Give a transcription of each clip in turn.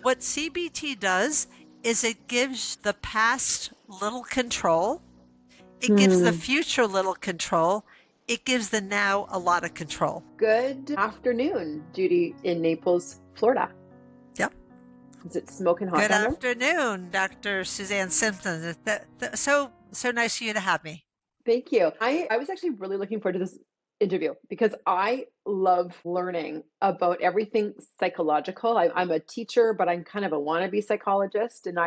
What CBT does is it gives the past little control. It gives the Hmm. future little control. It gives the now a lot of control. Good afternoon, Judy in Naples, Florida. Yep. Is it smoking hot Good down there? afternoon, Dr. Suzanne Simpson. So nice of you to have me. Thank you. I was actually really looking forward to this interview because I love learning about everything psychological. I'm a teacher, but I'm kind of a wannabe psychologist. And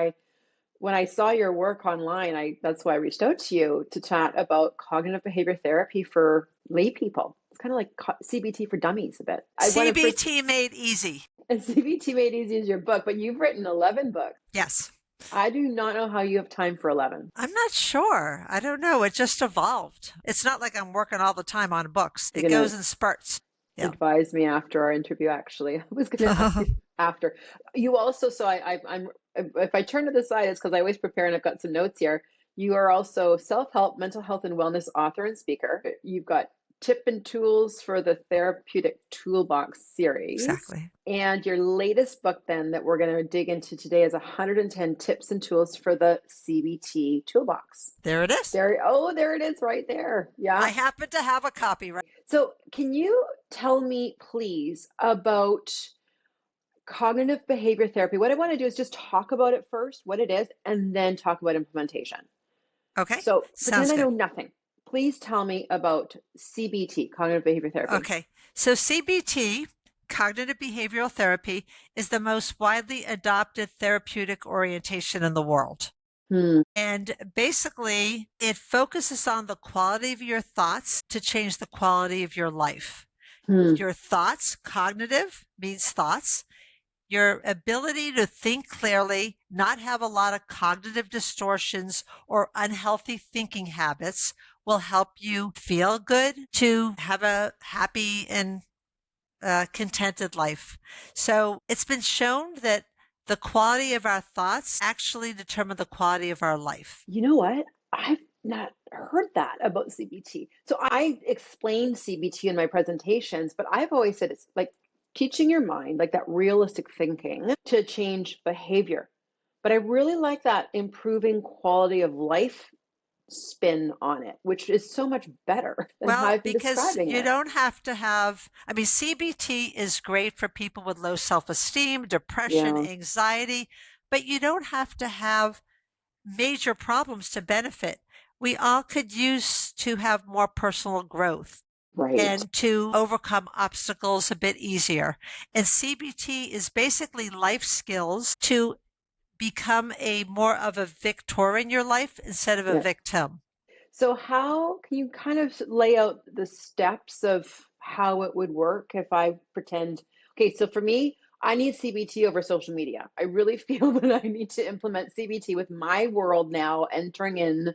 when I saw your work online, that's why I reached out to you to chat about cognitive behavior therapy for lay people. It's kind of like CBT for dummies a bit. I want to first, CBT made easy. and CBT Made Easy is your book, but you've written 11 books. Yes. I do not know how you have time for 11. I'm not sure. I don't know. It just evolved. It's not like I'm working all the time on books. It You're going goes to in spurts. Yeah. advise me after our interview, actually. I was going to ask you after. You also, so I'm, if I turn to the side, it's because I always prepare and I've got some notes here. You are also self-help, mental health, and wellness author and speaker. You've got tip and tools for the therapeutic toolbox series. Exactly. And your latest book, then, that we're going to dig into today is 110 tips and tools for the CBT toolbox. There it is. There it is right there. Yeah. I happen to have a copy, right? So, can you tell me, please, about cognitive behavior therapy? What I want to do is just talk about it first, what it is, and then talk about implementation. Okay. So, pretend Sounds I know good. nothing. Please tell me about CBT, cognitive behavior therapy. Okay. So CBT, cognitive behavioral therapy, is the most widely adopted therapeutic orientation in the world. Hmm. And basically, it focuses on the quality of your thoughts to change the quality of your life. Hmm. Your thoughts, cognitive means thoughts, your ability to think clearly, not have a lot of cognitive distortions or unhealthy thinking habits will help you feel good, to have a happy and contented life. So it's been shown that the quality of our thoughts actually determine the quality of our life. You know what? I've not heard that about CBT. So I explained CBT in my presentations, but I've always said it's like teaching your mind, like that realistic thinking to change behavior. But I really like that improving quality of life spin on it, which is so much better than how Well, I've been because describing you it. don't have to have, I mean, CBT is great for people with low self esteem, depression, Yeah, anxiety, but you don't have to have major problems to benefit. We all could use to have more personal growth right. and to overcome obstacles a bit easier. And CBT is basically life skills to become a more of a victor in your life instead of a Yeah. victim. So how can you kind of lay out the steps of how it would work if I pretend, okay, so for me, I need CBT over social media. I really feel that I need to implement CBT with my world now entering in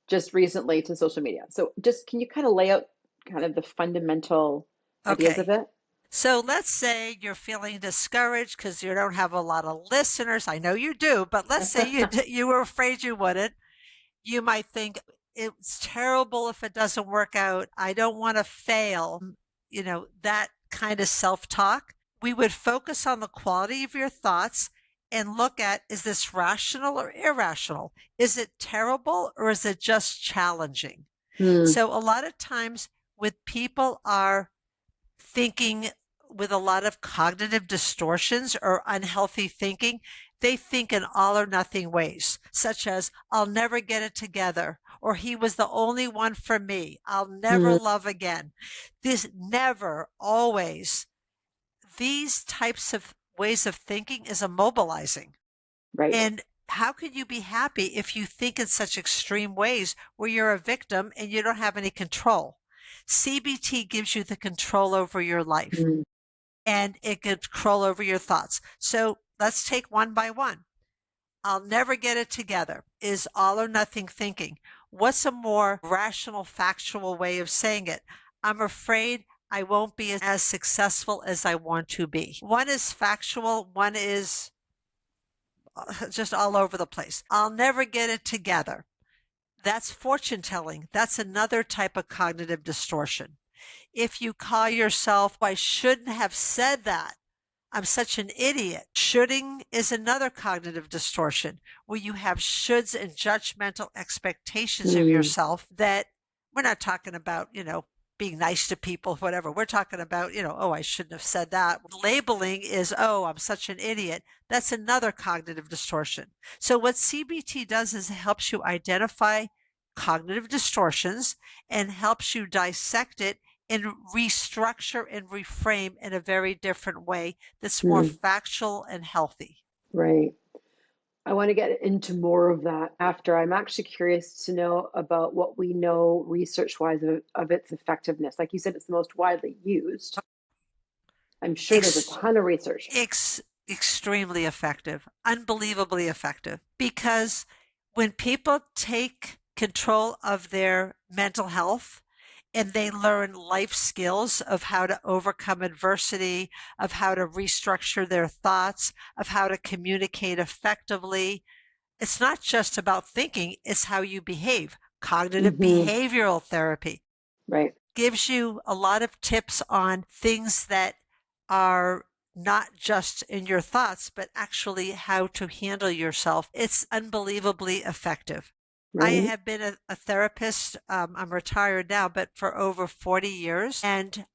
just recently to social media. So just can you kind of lay out kind of the fundamental ideas of Okay. it? So let's say you're feeling discouraged because you don't have a lot of listeners. I know you do, but let's say you were afraid you wouldn't. You might think it's terrible if it doesn't work out. I don't want to fail. That kind of self-talk. We would focus on the quality of your thoughts and look at, is this rational or irrational? Is it terrible or is it just challenging? Hmm. So a lot of times with people are thinking with a lot of cognitive distortions or unhealthy thinking, they think in all or nothing ways, such as, I'll never get it together, or he was the only one for me, I'll never Hmm. love again. This never, always, these types of ways of thinking is immobilizing. Right. And how can you be happy if you think in such extreme ways where you're a victim and you don't have any control? CBT gives you the control over your life Hmm. and it gives control over your thoughts. So let's take one by one. I'll never get it together is all or nothing thinking. What's a more rational, factual way of saying it? I'm afraid I won't be as successful as I want to be. One is factual, one is just all over the place. I'll never get it together. That's fortune telling. That's another type of cognitive distortion. If you call yourself, I shouldn't have said that, I'm such an idiot. Shoulding is another cognitive distortion where you have shoulds and judgmental expectations of Mm, yourself that we're not talking about, being nice to people, whatever. We're talking about, oh, I shouldn't have said that. Labeling is, oh, I'm such an idiot. That's another cognitive distortion. So what CBT does is it helps you identify cognitive distortions and helps you dissect it and restructure and reframe in a very different way that's more mm, factual and healthy. right. I want to get into more of that after. I'm actually curious to know about what we know research wise of its effectiveness. Like you said, it's the most widely used. I'm sure there's a Ex- ton of research. Extremely effective, unbelievably effective, because when people take control of their mental health and they learn life skills of how to overcome adversity, of how to restructure their thoughts, of how to communicate effectively, it's not just about thinking, it's how you behave. Cognitive Hmm. behavioral therapy Right. gives you a lot of tips on things that are not just in your thoughts, but actually how to handle yourself. It's unbelievably effective. I Right. have been a therapist. I'm retired now, but for over 40 years. And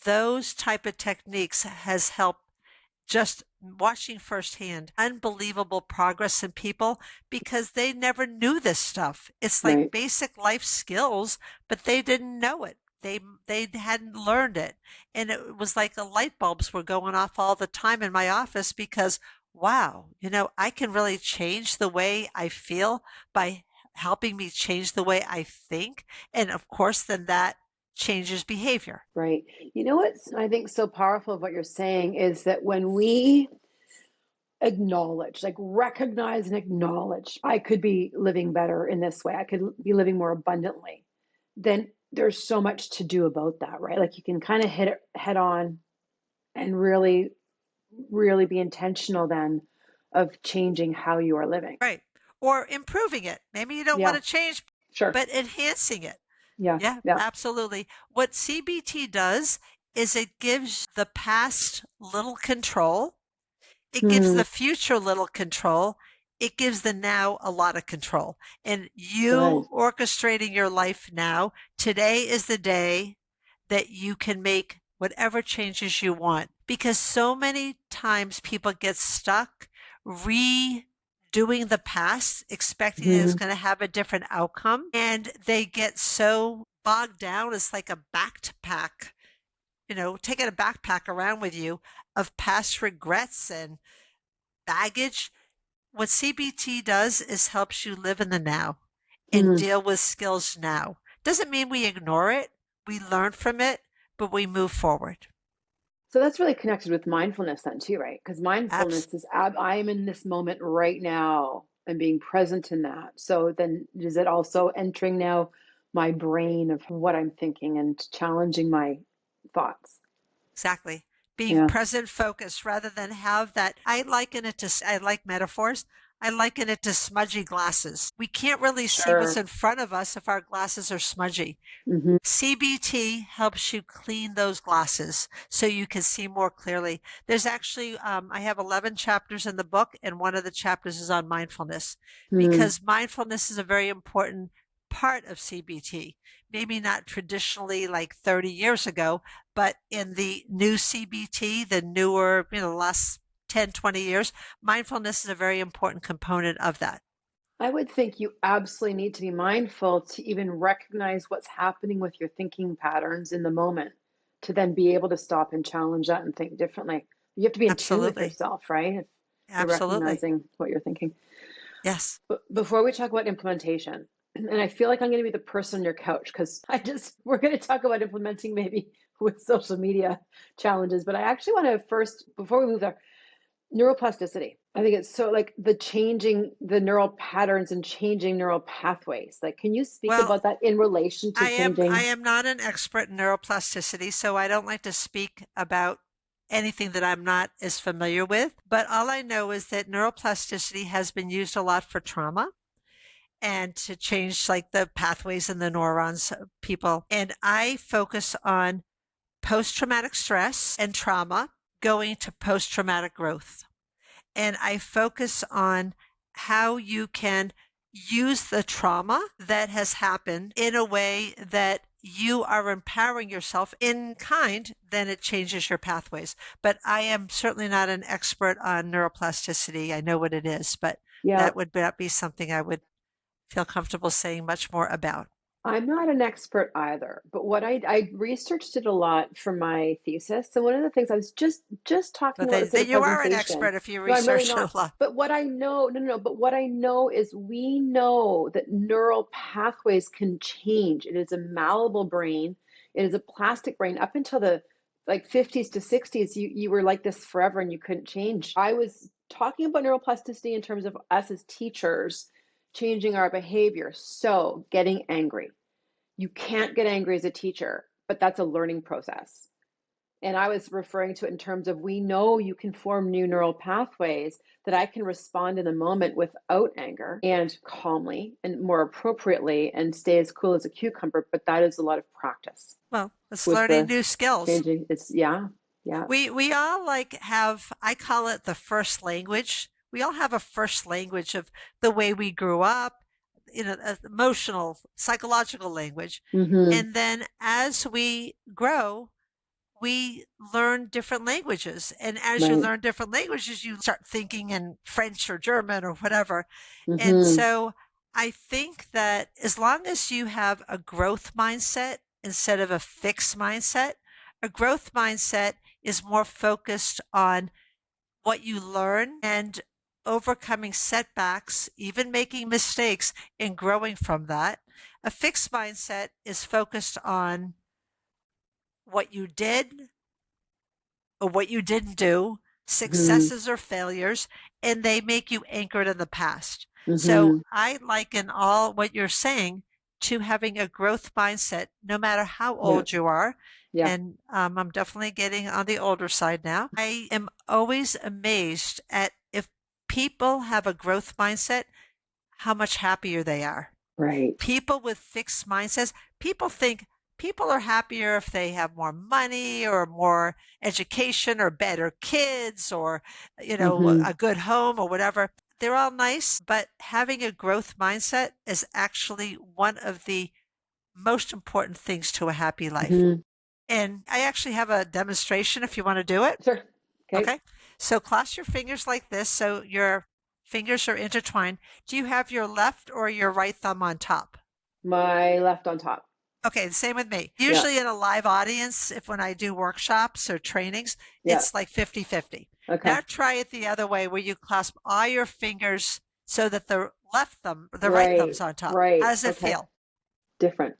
those type of techniques has helped just watching firsthand unbelievable progress in people because they never knew this stuff. It's like Right. basic life skills, but they didn't know it. They hadn't learned it. And it was like the light bulbs were going off all the time in my office because wow, I can really change the way I feel by helping me change the way I think. And of course, then that changes behavior. Right. You know what's I think so powerful of what you're saying is that when we acknowledge, like recognize and acknowledge, I could be living better in this way, I could be living more abundantly, then there's so much to do about that, right? Like you can kind of hit it head on and really, really be intentional then of changing how you are living. Right. Or improving it. Maybe you don't want Yeah, to change, sure. but enhancing it. Yeah, Yeah, yeah. absolutely. What CBT does is it gives the past little control. It gives Hmm, the future little control. It gives the now a lot of control. And good. you orchestrating your life now, today is the day that you can make whatever changes you want. Because so many times people get stuck redoing the past, expecting that it's Hmm, going to have a different outcome. And they get so bogged down. It's like a backpack, taking a backpack around with you of past regrets and baggage. What CBT does is helps you live in the now and hmm. deal with skills now. Doesn't mean we ignore it, we learn from it, but we move forward. So that's really connected with mindfulness then too, right? Because Abs- mindfulness is I am in this moment right now and being present in that. So then is it also entering now my brain of what I'm thinking and challenging my thoughts? exactly. Being Yeah, present focused rather than have that. I like metaphors. I liken it to smudgy glasses. We can't really see what's sure. in front of us if our glasses are smudgy. Hmm. CBT helps you clean those glasses so you can see more clearly. There's actually, I have 11 chapters in the book, and one of the chapters is on mindfulness Hmm. because mindfulness is a very important part of CBT. Maybe not traditionally like 30 years ago, but in the new CBT, the newer, last 10, 20 years, mindfulness is a very important component of that. I would think you absolutely need to be mindful to even recognize what's happening with your thinking patterns in the moment to then be able to stop and challenge that and think differently. You have to be in tune with Absolutely. yourself, right? If you're Absolutely. recognizing what you're thinking. Yes. But before we talk about implementation, and I feel like I'm going to be the person on your couch because we're going to talk about implementing maybe with social media challenges. But I actually want to first, before we move there, neuroplasticity. I think it's so like the changing the neural patterns and changing neural pathways. Like, can you speak Well, about that in relation to I changing? am not an expert in neuroplasticity, so I don't like to speak about anything that I'm not as familiar with. But all I know is that neuroplasticity has been used a lot for trauma and to change like the pathways in the neurons of people. And I focus on post traumatic stress and trauma going to post-traumatic growth. And I focus on how you can use the trauma that has happened in a way that you are empowering yourself in kind, then it changes your pathways. But I am certainly not an expert on neuroplasticity. I know what it is, but Yeah. that would not be something I would feel comfortable saying much more about. I'm not an expert either, but what I researched it a lot for my thesis. So one of the things I was just talking But about then, this at a then you are an presentation. expert if you No, I'm really research it not. a lot. But what I know, no, no, no, but what I know is we know that neural pathways can change. It is a malleable brain. It is a plastic brain. Up until the like 50s to 60s, you were like this forever and you couldn't change. I was talking about neuroplasticity in terms of us as teachers changing our behavior. So getting angry. You can't get angry as a teacher, but that's a learning process. And I was referring to it in terms of we know you can form new neural pathways that I can respond in the moment without anger and calmly and more appropriately and stay as cool as a cucumber. But that is a lot of practice Well, it's with learning the new skills. changing. It's, yeah, yeah. We all like have, I call it the first language. We all have a first language of the way we grew up, emotional, psychological language. Mm-hmm. And then as we grow, we learn different languages. And as you Right. learn different languages, you start thinking in French or German or whatever. And Mm-hmm. so I think that as long as you have a growth mindset instead of a fixed mindset, a growth mindset is more focused on what you learn and overcoming setbacks, even making mistakes and growing from that. A fixed mindset is focused on what you did or what you didn't do, Mm-hmm. successes or failures, and they make you anchored in the past. So Mm-hmm. I liken all what you're saying to having a growth mindset, no matter how Yeah. old you are. Yeah. And I'm definitely getting on the older side now. I am always amazed at if people have a growth mindset, how much happier they are. Right. People with fixed mindsets, people think people are happier if they have more money or more education or better kids or, Mm-hmm. a good home or whatever. They're all nice, but having a growth mindset is actually one of the most important things to a happy life. Mm-hmm. And I actually have a demonstration if you want to do it. Sure. Okay. Okay. So cross your fingers like this. So your fingers are intertwined. Do you have your left or your right thumb on top? My left on top. Okay, the same with me. Yeah. Usually in a live audience, if when I do workshops or trainings, Yeah. it's like 50-50. Okay. Now try it the other way where you clasp all your fingers so that the right thumb's Right. on top. How Right. does it Okay. feel? Different.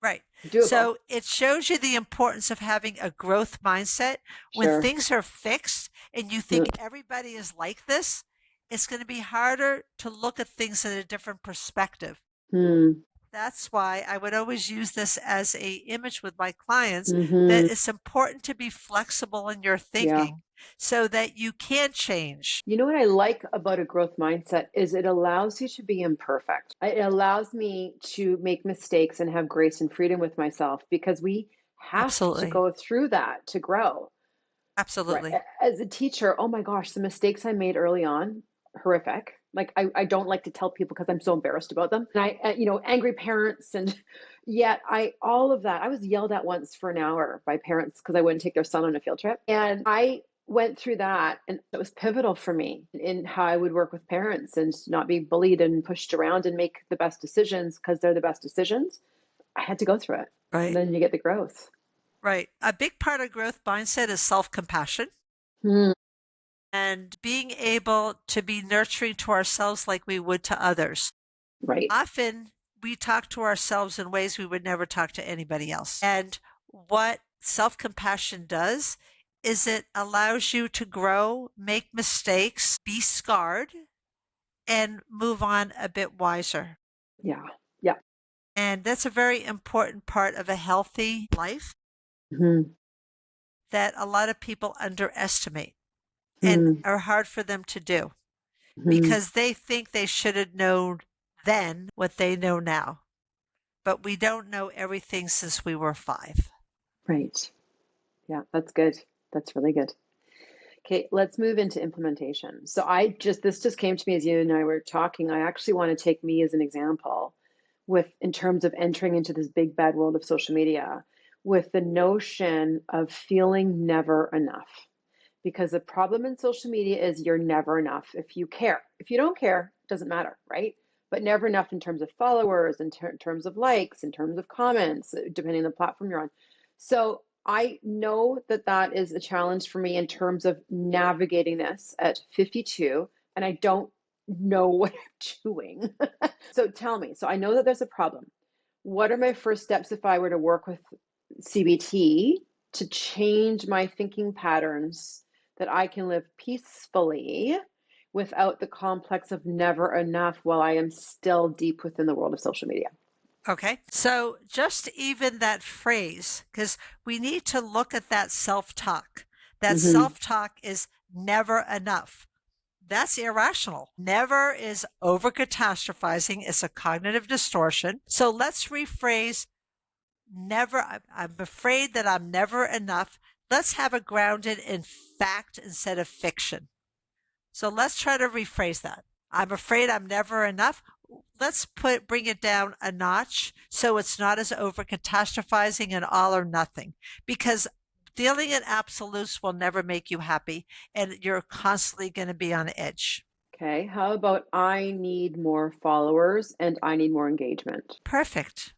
Right. Doable. So it shows you the importance of having a growth mindset. When Sure. things are fixed and you Yeah. think everybody is like this, it's going to be harder to look at things in a different perspective. Hmm. That's why I would always use this as a image with my clients that Mm-hmm. it's important to be flexible in your Yeah. thinking so that you can change. You know what I like about a growth mindset is it allows you to be imperfect. It allows me to make mistakes and have grace and freedom with myself because we have to Absolutely. go through that to grow. Right. Absolutely. As a teacher, oh my gosh, the mistakes I made early on, horrific. Like I don't like to tell people because I'm so embarrassed about them. And angry parents and yet all of that, I was yelled at once for an hour by parents because I wouldn't take their son on a field trip. And I went through that and it was pivotal for me in how I would work with parents and not be bullied and pushed around and make the best decisions because they're the best decisions. I had to go through it. And Right. then you get the growth. Right. A big part of growth mindset is self compassion Hmm. and being able to be nurturing to ourselves like we would to others. Right. Often we talk to ourselves in ways we would never talk to anybody else. And what self compassion does is it allows you to grow, make mistakes, be scarred, and move on a bit wiser. Yeah. Yeah. And that's a very important part of a healthy life Hmm. that a lot of people underestimate and Hmm. are hard for them to do Hmm. because they think they should have known then what they know now. But we don't know everything since we were 5. Right. Yeah, that's good. That's really good. Okay, let's move into implementation. So this just came to me as you and I were talking. I actually want to take me as an example in terms of entering into this big bad world of social media with the notion of feeling never enough. Because the problem in social media is you're never enough if you care. If you don't care, it doesn't matter, right? But never enough in terms of followers, in terms of likes, in terms of comments, depending on the platform you're on. So I know that that is a challenge for me in terms of navigating this at 52, and I don't know what I'm doing. So tell me, so I know that there's a problem. What are my first steps if I were to work with CBT to change my thinking patterns that I can live peacefully without the complex of never enough while I am still deep within the world of social media? Okay. So just even that phrase, because we need to look at that self-talk. That Mm-hmm. self-talk is never enough. That's irrational. Never is over catastrophizing. It's a cognitive distortion. So let's rephrase never. I'm afraid that I'm never enough. Let's have it grounded in fact instead of fiction. So let's try to rephrase that. I'm afraid I'm never enough. Let's bring it down a notch so it's not as over catastrophizing and all or nothing, because dealing in absolutes will never make you happy and you're constantly going to be on edge. Okay, how about I need more followers and I need more engagement? Perfect.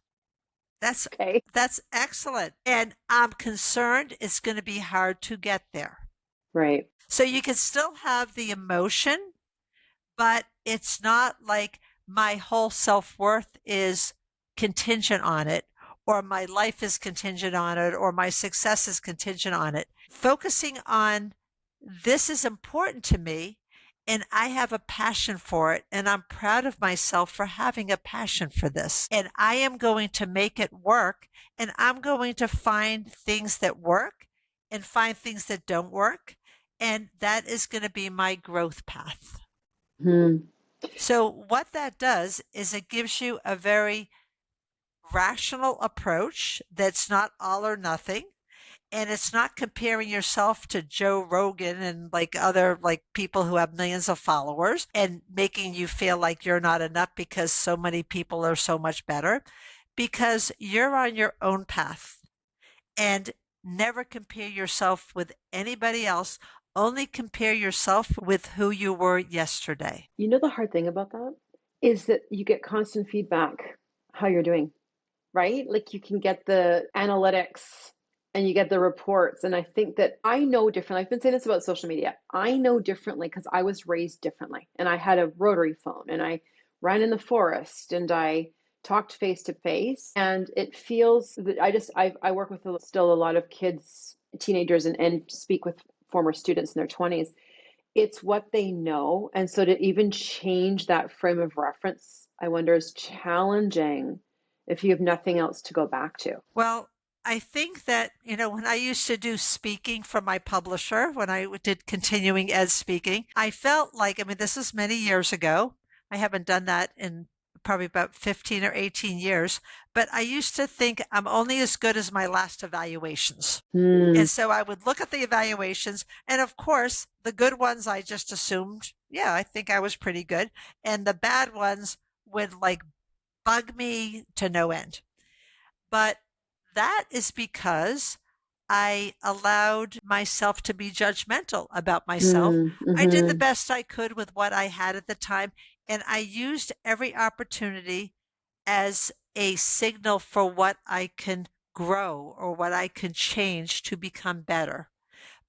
That's Okay. that's excellent. And I'm concerned it's going to be hard to get there. Right. So you can still have the emotion, but it's not like my whole self-worth is contingent on it, or my life is contingent on it, or my success is contingent on it. Focusing on this is important to me and I have a passion for it, and I'm proud of myself for having a passion for this. And I am going to make it work, and I'm going to find things that work and find things that don't work. And that is going to be my growth path. Hmm. So, what that does is it gives you a very rational approach that's not all or nothing. And it's not comparing yourself to Joe Rogan and like other like people who have millions of followers and making you feel like you're not enough because so many people are so much better, because you're on your own path. And never compare yourself with anybody else. Only compare yourself with who you were yesterday. You know, the hard thing about that is that you get constant feedback how you're doing, right? Like you can get the analytics and you get the reports. And I think that I know differently. I've been saying this about social media. I know differently because I was raised differently. And I had a rotary phone and I ran in the forest and I talked face to face. And it feels that I work with still a lot of kids, teenagers, and speak with former students in their 20s. It's what they know. And so to even change that frame of reference, I wonder, is challenging if you have nothing else to go back to. Well, I think that, when I used to do speaking for my publisher, when I did continuing ed speaking, I felt like, this is many years ago. I haven't done that in probably about 15 or 18 years, but I used to think I'm only as good as my last evaluations. Hmm. And so I would look at the evaluations, and of course, the good ones I just assumed, yeah, I think I was pretty good. And the bad ones would like bug me to no end. But that is because I allowed myself to be judgmental about myself. Hmm. I did the Hmm. best I could with what I had at the time, and I used every opportunity as a signal for what I can grow or what I can change to become better.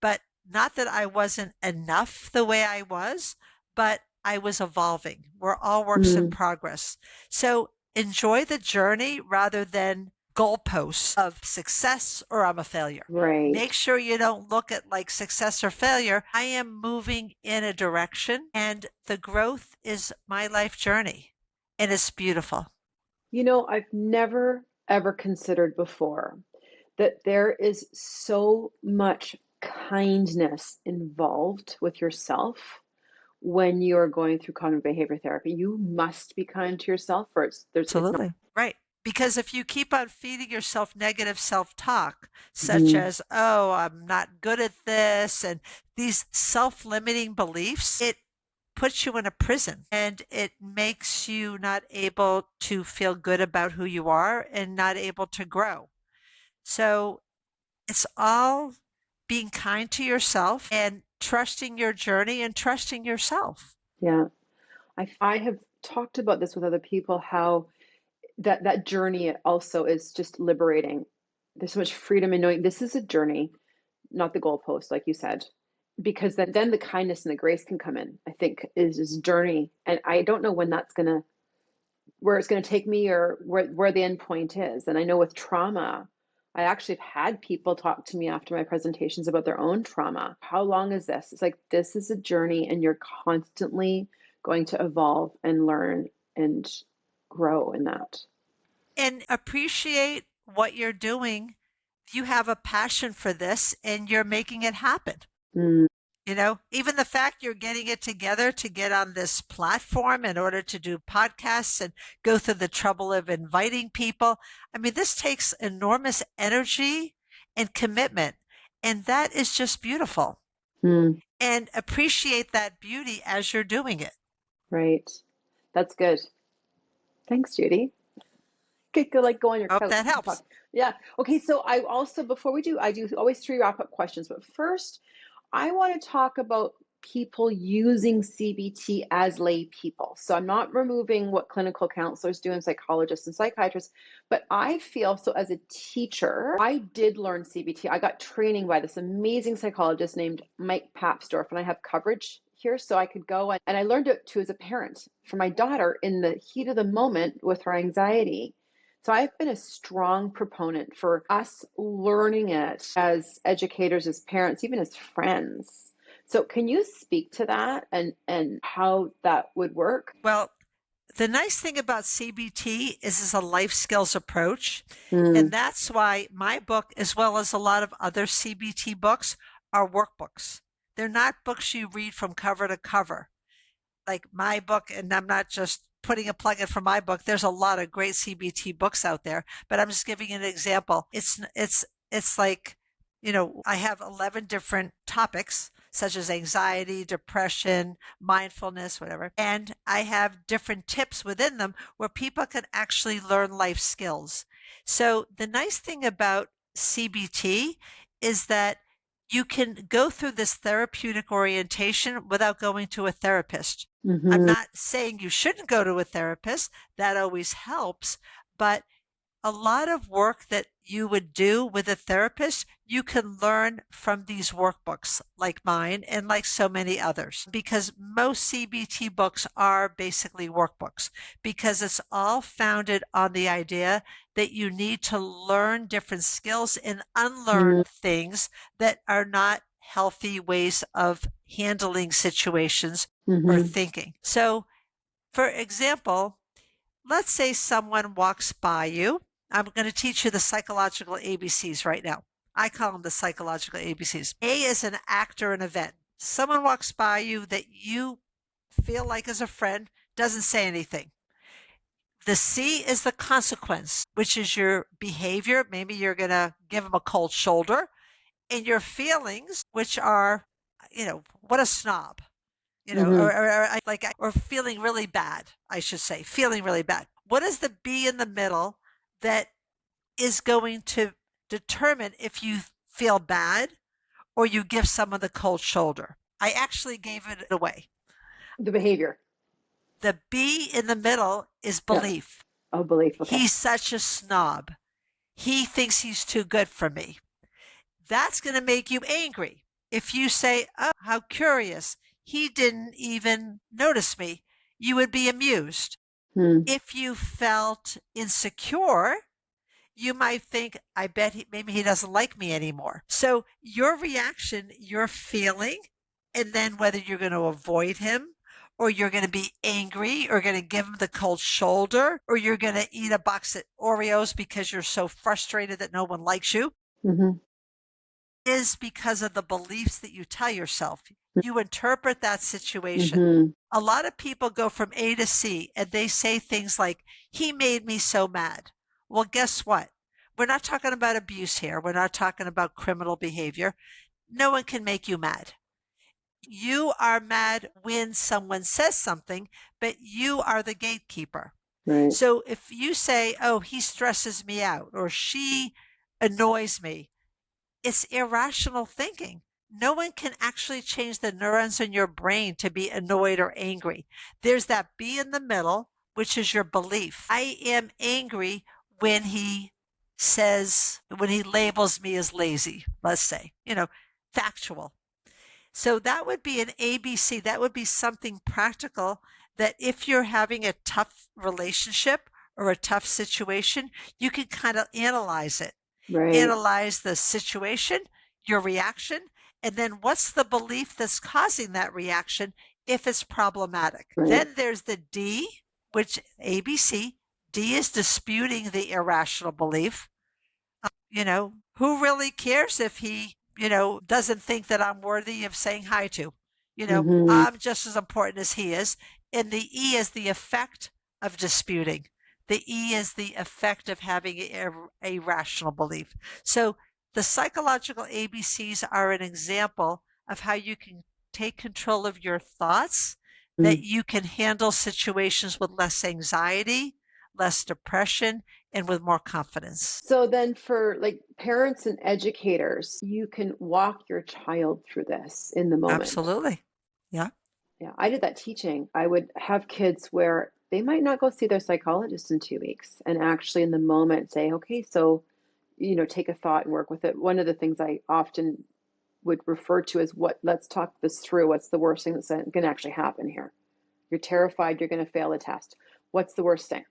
But not that I wasn't enough the way I was, but I was evolving. We're all works in Hmm. progress. So enjoy the journey rather than goalposts of success or I'm a failure. Right. Make sure you don't look at like success or failure. I am moving in a direction and the growth is my life journey and it's beautiful. You know, I've never ever considered before that there is so much kindness involved with yourself when you're going through cognitive behavior therapy. You must be kind to yourself, or it's not. Absolutely. Right. Because if you keep on feeding yourself negative self talk, such Mhm. as, oh, I'm not good at this, and these self-limiting beliefs, it puts you in a prison and it makes you not able to feel good about who you are and not able to grow. So it's all being kind to yourself and trusting your journey and trusting yourself. Yeah. I have talked about this with other people, how that journey also is just liberating. There's so much freedom in knowing this is a journey, not the goalpost, like you said, because then the kindness and the grace can come in. I think is this journey, and I don't know when that's gonna where it's gonna take me or where the end point is. And I know with trauma, I actually have had people talk to me after my presentations about their own trauma. How long is this? It's like this is a journey, and you're constantly going to evolve and learn and grow in that. And appreciate what you're doing. You have a passion for this and you're making it happen. Mm, Even the fact you're getting it together to get on this platform in order to do podcasts and go through the trouble of inviting people. I mean, this takes enormous energy and commitment, and that is just beautiful. mm, And appreciate that beauty as you're doing it. right. That's good. Thanks, Judy. Could go like go on your Hope couch that and talk. helps. Yeah. Okay. So I also before we do, I do always three wrap up questions. But first, I want to talk about people using CBT as lay people. So I'm not removing what clinical counselors do and psychologists and psychiatrists, but I feel so as a teacher, I did learn CBT. I got training by this amazing psychologist named Mike Papsdorf, and I have coverage here so I could go and I learned it too as a parent for my daughter in the heat of the moment with her anxiety. So I've been a strong proponent for us learning it as educators, as parents, even as friends. So can you speak to that and how that would work? Well, the nice thing about CBT is it's a life skills approach. And Mm, that's why my book, as well as a lot of other CBT books, are workbooks. They're not books you read from cover to cover. Like my book, and I'm not just putting a plug in for my book. There's a lot of great CBT books out there, but I'm just giving you an example. It's like, I have 11 different topics such as anxiety, depression, mindfulness, whatever. And I have different tips within them where people can actually learn life skills. So the nice thing about CBT is that you can go through this therapeutic orientation without going to a therapist. I'm mm-hmm, not saying you shouldn't go to a therapist. That always helps. But a lot of work that you would do with a therapist, you can learn from these workbooks like mine and like so many others, because most CBT books are basically workbooks, because it's all founded on the idea that you need to learn different skills and unlearn things that are not healthy ways of handling situations or mm-hmm, thinking. So, for example, let's say someone walks by you. I'm going to teach you the psychological ABCs right now. I call them the psychological ABCs. A is an act or an event. Someone walks by you that you feel like is a friend, doesn't say anything. The C is the consequence, which is your behavior. Maybe you're going to give them a cold shoulder. And your feelings, which are, what a snob, mm-hmm, or feeling really bad, I should say, feeling really bad. What is the B in the middle that is going to determine if you feel bad or you give someone the cold shoulder? I actually gave it away. the behavior. The B in the middle is Yeah. belief. Oh, belief. Okay. He's such a snob. He thinks he's too good for me. That's going to make you angry. If you say, oh, how curious, he didn't even notice me, you would be amused. Mm, If you felt insecure, you might think, I bet maybe he doesn't like me anymore. So your reaction, your feeling, and then whether you're going to avoid him or you're going to be angry or going to give him the cold shoulder or you're going to eat a box of Oreos because you're so frustrated that no one likes you, mm-hmm, is because of the beliefs that you tell yourself. You interpret that situation. mm-hmm, A lot of people go from A to C and they say things like, he made me so mad. Well, guess what? We're not talking about abuse here. We're not talking about criminal behavior. No one can make you mad. You are mad when someone says something, but you are the gatekeeper. Right. So if you say, oh, he stresses me out or she annoys me, it's irrational thinking. No one can actually change the neurons in your brain to be annoyed or angry. There's that B in the middle, which is your belief. I am angry when he when he labels me as lazy, let's say, factual. So that would be an ABC. That would be something practical that if you're having a tough relationship or a tough situation, you can kind of analyze it. Right. Analyze the situation, your reaction, and then what's the belief that's causing that reaction if it's problematic. Right. Then there's the D, which ABC. D is disputing the irrational belief. Who really cares if he, doesn't think that I'm worthy of saying hi to? I'm just as important as he is. And the E is the effect of disputing. The E is the effect of having a rational belief. So the psychological ABCs are an example of how you can take control of your thoughts, that you can handle situations with less anxiety, less depression, and with more confidence. So then for like parents and educators, you can walk your child through this in the moment. Absolutely. Yeah. Yeah, I did that teaching. I would have kids where they might not go see their psychologist in 2 weeks and actually in the moment say, okay, so, take a thought and work with it. One of the things I often would refer to as let's talk this through. What's the worst thing that's going to actually happen here? You're terrified you're going to fail a test. What's the worst thing?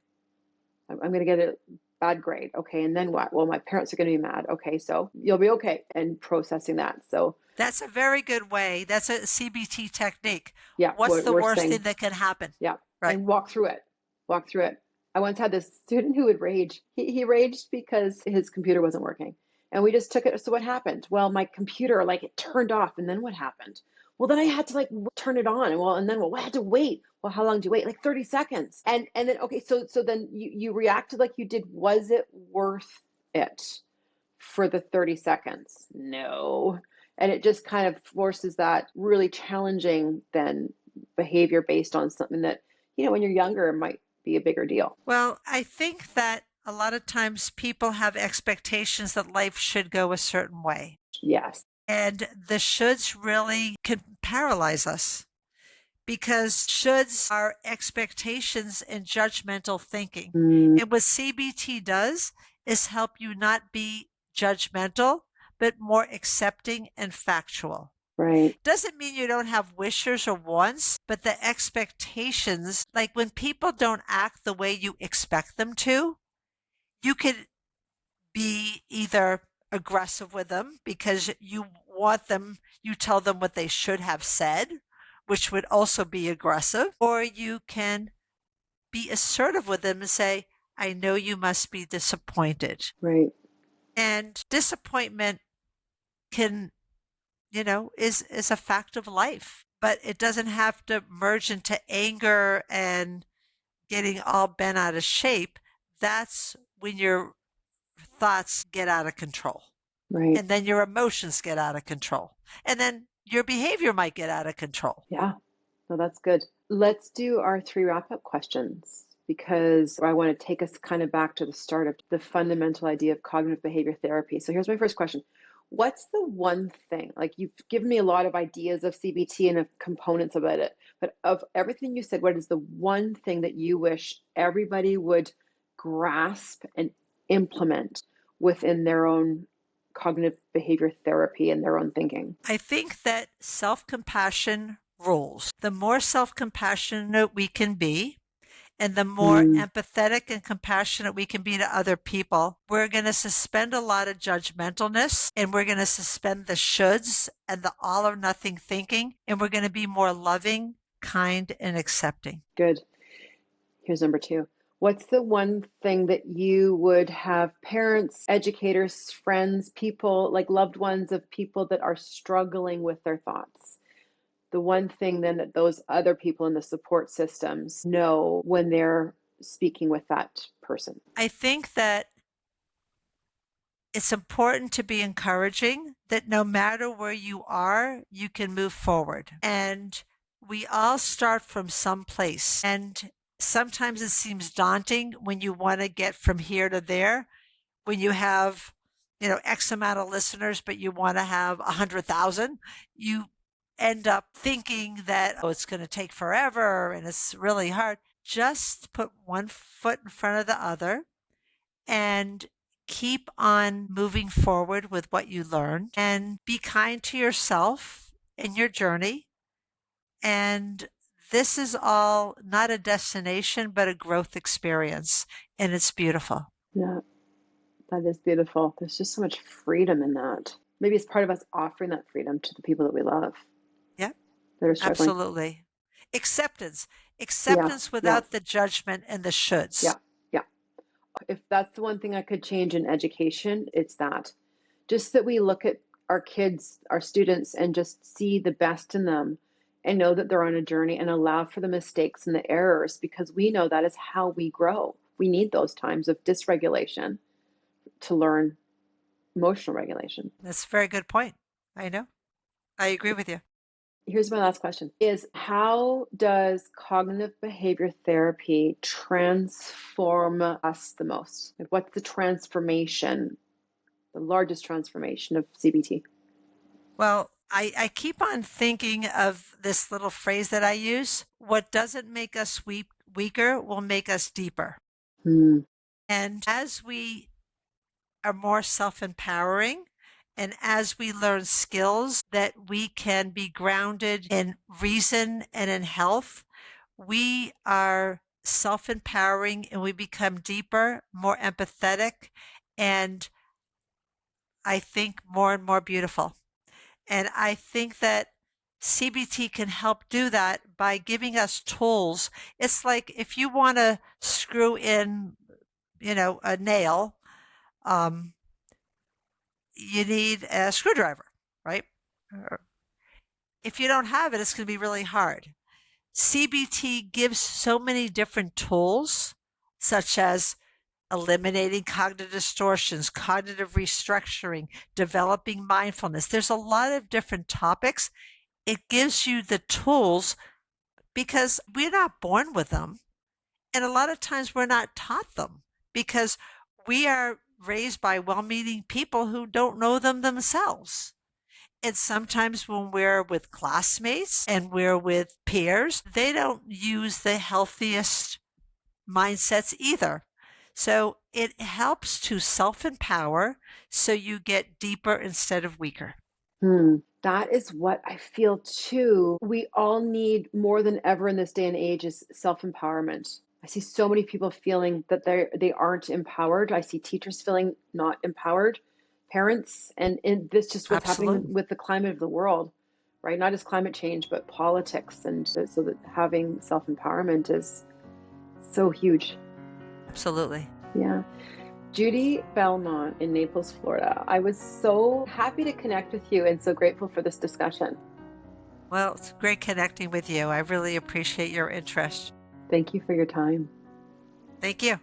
I'm going to get a bad grade. Okay. And then what? Well, my parents are going to be mad. Okay. So you'll be okay. And processing that. So that's a very good way. That's a CBT technique. Yeah. What's the worst thing that can happen? Yeah. Right. And walk through it. Walk through it. I once had this student who would rage. He raged because his computer wasn't working. And we just took it. So what happened? Well, my computer, it turned off. And then what happened? Well, then I had to turn it on. And then I had to wait. Well, how long do you wait? 30 seconds. And then, okay, so then you reacted like you did. Was it worth it for the 30 seconds? No. And it just kind of forces that really challenging then behavior based on something that, when you're younger, it might be a bigger deal. Well, I think that a lot of times people have expectations that life should go a certain way. Yes. And the shoulds really can paralyze us because shoulds are expectations and judgmental thinking. And what CBT does is help you not be judgmental, but more accepting and factual. Right. Doesn't mean you don't have wishes or wants, but the expectations, like when people don't act the way you expect them to, you could be either aggressive with them because you tell them what they should have said, which would also be aggressive, or you can be assertive with them and say, I know you must be disappointed. Right. And disappointment can, is a fact of life, but it doesn't have to merge into anger and getting all bent out of shape. That's when your thoughts get out of control. Right. And then your emotions get out of control. And then your behavior might get out of control. Yeah. No, that's good. Let's do our 3 wrap-up questions because I want to take us kind of back to the start of the fundamental idea of cognitive behavior therapy. So here's my first question. What's the one thing, you've given me a lot of ideas of CBT and of components about it, but of everything you said, what is the one thing that you wish everybody would grasp and implement within their own cognitive behavior therapy and their own thinking? I think that self-compassion rules. The more self-compassionate we can be, and the more empathetic and compassionate we can be to other people, we're going to suspend a lot of judgmentalness, and we're going to suspend the shoulds and the all or nothing thinking, and we're going to be more loving, kind, and accepting. Good. Here's number 2. What's the one thing that you would have parents, educators, friends, people, loved ones of people that are struggling with their thoughts? The one thing then that those other people in the support systems know when they're speaking with that person? I think that it's important to be encouraging that no matter where you are, you can move forward. And we all start from some place. And sometimes it seems daunting when you want to get from here to there, when you have, X amount of listeners, but you want to have 100,000. You end up thinking that, oh, it's going to take forever and it's really hard. Just put one foot in front of the other and keep on moving forward with what you learned and be kind to yourself in your journey. And this is all not a destination, but a growth experience. And it's beautiful. Yeah, that is beautiful. There's just so much freedom in that. Maybe it's part of us offering that freedom to the people that we love Yeah, that are struggling. absolutely. Acceptance. Yeah, Acceptance yeah, without the judgment and the yeah, shoulds. yeah. If that's the one thing I could change in education, it's that. Just that we look at our kids, our students, and just see the best in them and know that they're on a journey and allow for the mistakes and the errors because we know that is how we grow. We need those times of dysregulation to learn emotional regulation. That's a very good point. I know. I agree with you. Here's my last question is how does cognitive behavior therapy transform us the most? Like what's the transformation, the largest transformation of CBT? Well, I keep on thinking of this little phrase that I use. What doesn't make us weaker will make us deeper. Hmm. And as we are more self-empowering and as we learn skills that we can be grounded in reason and in health, we are self-empowering and we become deeper, more empathetic, and I think more and more beautiful. And I think that CBT can help do that by giving us tools. It's like if you want to screw in, a nail, um, you need a screwdriver, right? If you don't have it, it's going to be really hard. CBT gives so many different tools, such as eliminating cognitive distortions, cognitive restructuring, developing mindfulness. There's a lot of different topics. It gives you the tools because we're not born with them. And a lot of times we're not taught them because we are raised by well meaning people who don't know them themselves. And sometimes when we're with classmates and we're with peers, they don't use the healthiest mindsets either. So it helps to self empower so you get deeper instead of weaker. That is what I feel too. We all need more than ever in this day and age is self-empowerment. I see so many people feeling that they aren't empowered. I see teachers feeling not empowered, parents, and this just what's happening Absolutely. with the climate of the world, right? Not just climate change, but politics, and so that having self-empowerment is so huge. Absolutely. Yeah. Judy Belmont in Naples, Florida. I was so happy to connect with you and so grateful for this discussion. Well, it's great connecting with you. I really appreciate your interest. Thank you for your time. Thank you.